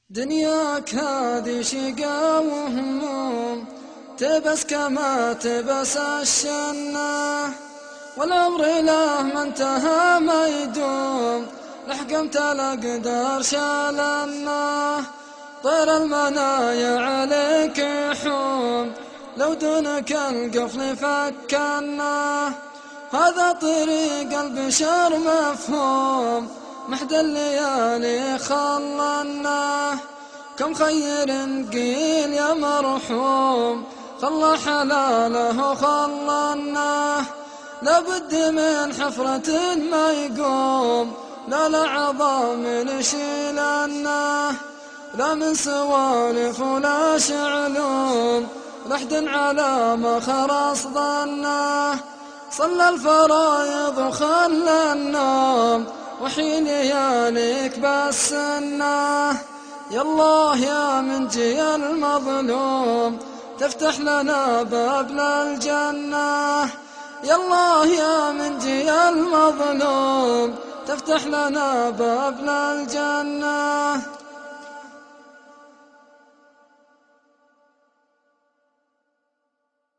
دنياك هذه شقا وهموم، تبس كما تبس الشنة، والعمر له ما انتهى ما يدوم، لحقمت الأقدار شالنا. طير المنايا عليك يحوم، لو دونك القفل فكنا. هذا طريق البشر مفهوم، محد الليالي خلنا. كم خير قيل يا مرحوم، خلى حلاله خلنا. لابد من حفرة ما يقوم، لا لعظام يشيلنا. لا من سوالف ولا شعلوم، لحد على ما خرص ظنه. صلى الفرايض وخلى النوم، وحين لياليك بالسنة. يا الله يا من جي المظلوم، تفتح لنا باب للجنة. يا الله يا من جي المظلوم، تفتح لنا باب للجنة.